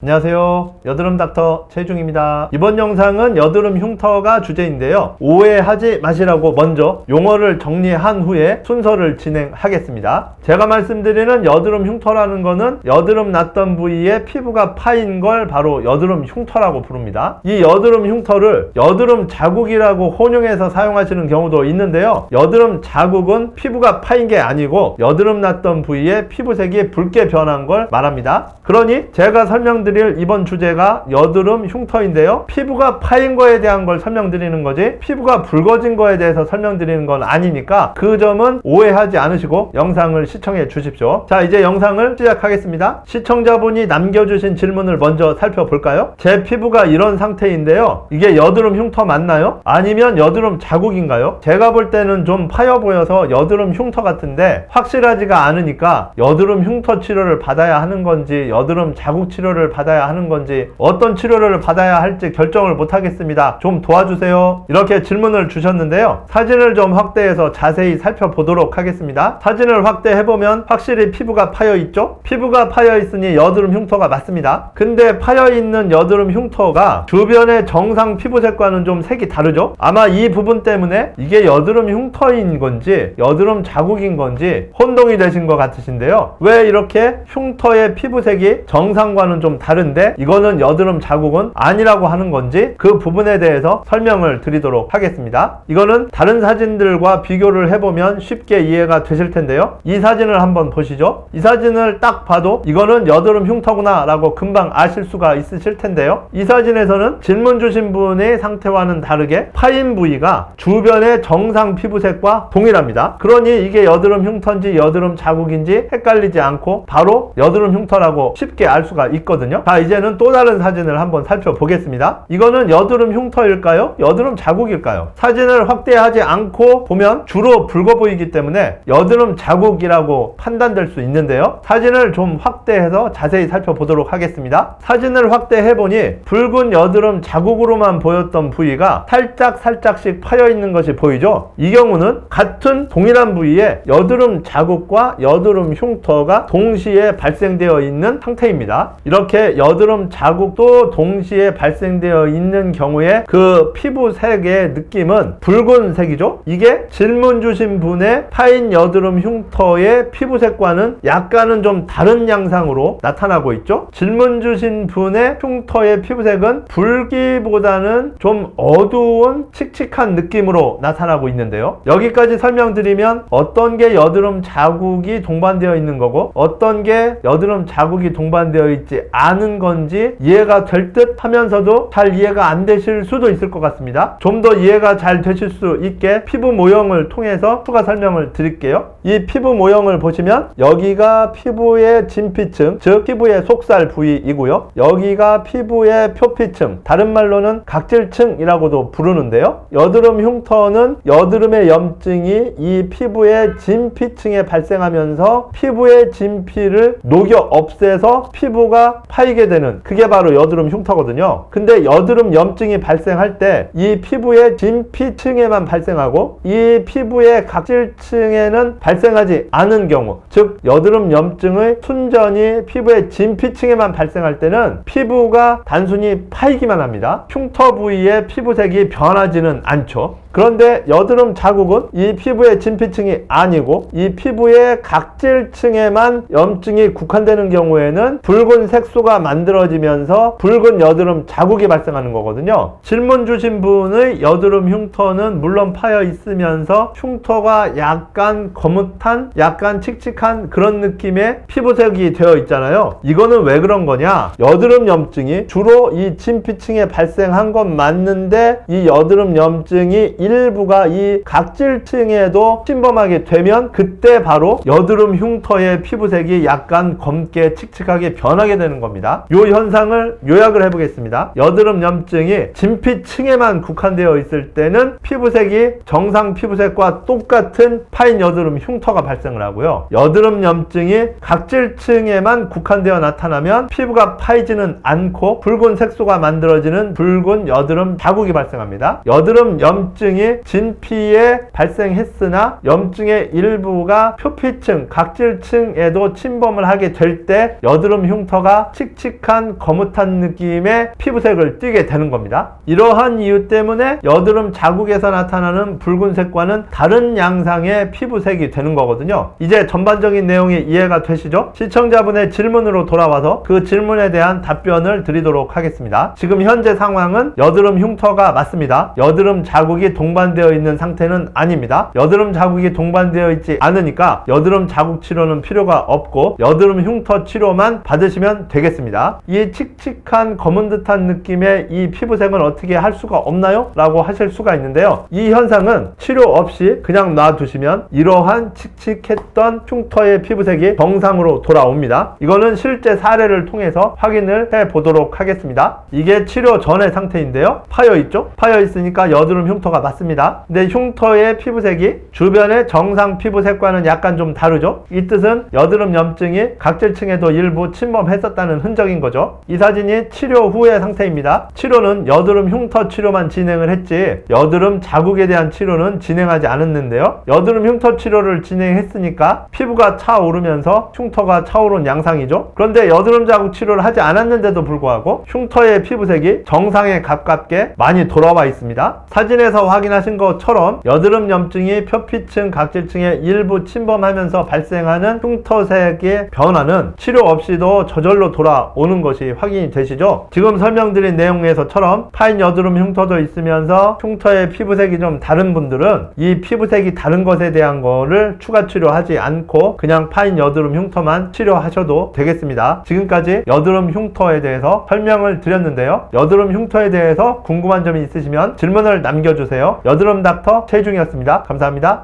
안녕하세요. 여드름 닥터 최중입니다. 이번 영상은 여드름 흉터가 주제인데요. 오해하지 마시라고 먼저 용어를 정리한 후에 순서를 진행하겠습니다. 제가 말씀드리는 여드름 흉터라는 거는 여드름 났던 부위에 피부가 파인 걸 바로 여드름 흉터라고 부릅니다. 이 여드름 흉터를 여드름 자국이라고 혼용해서 사용하시는 경우도 있는데요. 여드름 자국은 피부가 파인 게 아니고 여드름 났던 부위에 피부색이 붉게 변한 걸 말합니다. 그러니 제가 설명드릴 이번 주제가 여드름 흉터인데요. 피부가 파인 거에 대한 걸 설명드리는 거지 피부가 붉어진 거에 대해서 설명드리는 건 아니니까 그 점은 오해하지 않으시고 영상을 시청해 주십시오. 자, 이제 영상을 시작하겠습니다. 시청자분이 남겨주신 질문을 먼저 살펴볼까요? 제 피부가 이런 상태인데요. 이게 여드름 흉터 맞나요? 아니면 여드름 자국인가요? 제가 볼 때는 좀 파여 보여서 여드름 흉터 같은데 확실하지가 않으니까 여드름 흉터 치료를 받아야 하는 건지 여드름 자국 치료를 받아야 하는 건지 어떤 치료를 받아야 할지 결정을 못 하겠습니다. 좀 도와주세요. 이렇게 질문을 주셨는데요. 사진을 좀 확대해서 자세히 살펴보도록 하겠습니다. 사진을 확대해보면 확실히 피부가 파여 있죠? 피부가 파여 있으니 여드름 흉터가 맞습니다. 근데 파여 있는 여드름 흉터가 주변의 정상 피부색과는 좀 색이 다르죠? 아마 이 부분 때문에 이게 여드름 흉터인 건지 여드름 자국인 건지 혼동이 되신 것 같으신데요. 왜 이렇게 흉터의 피부색이 정상과는 좀 다른데 이거는 여드름 자국은 아니라고 하는 건지 그 부분에 대해서 설명을 드리도록 하겠습니다. 이거는 다른 사진들과 비교를 해보면 쉽게 이해가 되실 텐데요. 이 사진을 한번 보시죠. 이 사진을 딱 봐도 이거는 여드름 흉터구나 라고 금방 아실 수가 있으실 텐데요. 이 사진에서는 질문 주신 분의 상태와는 다르게 파인 부위가 주변의 정상 피부색과 동일합니다. 그러니 이게 여드름 흉터인지 여드름 자국인지 헷갈리지 않고 바로 여드름 흉터라고 쉽게 알 수가 있거든요. 자, 이제는 또 다른 사진을 한번 살펴보겠습니다. 이거는 여드름 흉터일까요? 여드름 자국일까요? 사진을 확대하지 않고 보면 주로 붉어 보이기 때문에 여드름 자국이라고 판단될 수 있는데요. 사진을 좀 확대해서 자세히 살펴보도록 하겠습니다. 사진을 확대해보니 붉은 여드름 자국으로만 보였던 부위가 살짝씩 파여 있는 것이 보이죠? 이 경우는 같은 동일한 부위에 여드름 자국과 여드름 흉터가 동시에 발생되어 있는 상태입니다. 이렇게 여드름 자국도 동시에 발생되어 있는 경우에 그 피부색의 느낌은 붉은색이죠? 이게 질문 주신 분의 파인 여드름 흉터의 피부색과는 약간은 좀 다른 양상으로 나타나고 있죠? 질문 주신 분의 흉터의 피부색은 붉기보다는 좀 어두운 칙칙한 느낌으로 나타나고 있는데요. 여기까지 설명드리면 어떤 게 여드름 자국이 동반되어 있는 거고 어떤 게 여드름 자국이 동반되어 있지 않은 건지 이해가 될 듯 하면서도 잘 이해가 안 되실 수도 있을 것 같습니다. 좀 더 이해가 잘 되실 수 있게 피부 모형을 통해서 추가 설명을 드릴게요. 이 피부 모형을 보시면 여기가 피부의 진피층, 즉 피부의 속살 부위이고요. 여기가 피부의 표피층, 다른 말로는 각질층이라고도 부르는데요. 여드름 흉터는 여드름의 염증이 이 피부의 진피층에 발생하면서 피부의 진피를 녹여 없애서 피부가 파이게 되는 그게 바로 여드름 흉터거든요. 근데 여드름 염증이 발생할 때 이 피부의 진피층에만 발생하고 이 피부의 각질층에는 발생하지 않은 경우, 즉 여드름 염증의 순전히 피부의 진피층에만 발생할 때는 피부가 단순히 파이기만 합니다. 흉터 부위의 피부색이 변하지는 않죠. 그런데 여드름 자국은 이 피부의 진피층이 아니고 이 피부의 각질층에만 염증이 국한되는 경우에는 붉은 색소가 만들어지면서 붉은 여드름 자국이 발생하는 거거든요. 질문 주신 분의 여드름 흉터는 물론 파여 있으면서 흉터가 약간 거뭇한 약간 칙칙한 그런 느낌의 피부색이 되어 있잖아요. 이거는 왜 그런 거냐? 여드름 염증이 주로 이 진피층에 발생한 건 맞는데 이 여드름 염증이 일부가 이 각질층에도 침범하게 되면 그때 바로 여드름 흉터의 피부색이 약간 검게 칙칙하게 변하게 되는 겁니다. 이 현상을 요약을 해보겠습니다. 여드름 염증이 진피층에만 국한되어 있을 때는 피부색이 정상 피부색과 똑같은 파인 여드름 흉터가 발생을 하고요. 여드름 염증이 각질층에만 국한되어 나타나면 피부가 파이지는 않고 붉은 색소가 만들어지는 붉은 여드름 자국이 발생합니다. 여드름 염증 염증이 진피에 발생했으나 염증의 일부가 표피층, 각질층에도 침범을 하게 될 때 여드름 흉터가 칙칙한 거뭇한 느낌의 피부색을 띠게 되는 겁니다. 이러한 이유 때문에 여드름 자국에서 나타나는 붉은색과는 다른 양상의 피부색이 되는 거거든요. 이제 전반적인 내용이 이해가 되시죠? 시청자분의 질문으로 돌아와서 그 질문에 대한 답변을 드리도록 하겠습니다. 지금 현재 상황은 여드름 흉터가 맞습니다. 여드름 자국이 동반되어 있는 상태는 아닙니다. 여드름 자국이 동반되어 있지 않으니까 여드름 자국 치료는 필요가 없고 여드름 흉터 치료만 받으시면 되겠습니다. 이 칙칙한 검은 듯한 느낌의 이 피부색은 어떻게 할 수가 없나요? 라고 하실 수가 있는데요. 이 현상은 치료 없이 그냥 놔두시면 이러한 칙칙했던 흉터의 피부색이 정상으로 돌아옵니다. 이거는 실제 사례를 통해서 확인을 해 보도록 하겠습니다. 이게 치료 전의 상태인데요. 파여 있죠? 파여 있으니까 여드름 흉터가 맞습니다. 근데 흉터의 피부색이 주변의 정상 피부색과는 약간 좀 다르죠? 이 뜻은 여드름 염증이 각질층에도 일부 침범했었다는 흔적인 거죠. 이 사진이 치료 후의 상태입니다. 치료는 여드름 흉터 치료만 진행을 했지 여드름 자국에 대한 치료는 진행하지 않았는데요. 여드름 흉터 치료를 진행했으니까 피부가 차오르면서 흉터가 차오른 양상이죠. 그런데 여드름 자국 치료를 하지 않았는데도 불구하고 흉터의 피부색이 정상에 가깝게 많이 돌아와 있습니다. 사진에서 확인하신 것처럼 여드름 염증이 표피층, 각질층에 일부 침범하면서 발생하는 흉터색의 변화는 치료 없이도 저절로 돌아오는 것이 확인이 되시죠? 지금 설명드린 내용에서처럼 파인 여드름 흉터도 있으면서 흉터의 피부색이 좀 다른 분들은 이 피부색이 다른 것에 대한 거를 추가 치료하지 않고 그냥 파인 여드름 흉터만 치료하셔도 되겠습니다. 지금까지 여드름 흉터에 대해서 설명을 드렸는데요. 여드름 흉터에 대해서 궁금한 점이 있으시면 질문을 남겨주세요. 여드름 닥터 최중이었습니다. 감사합니다.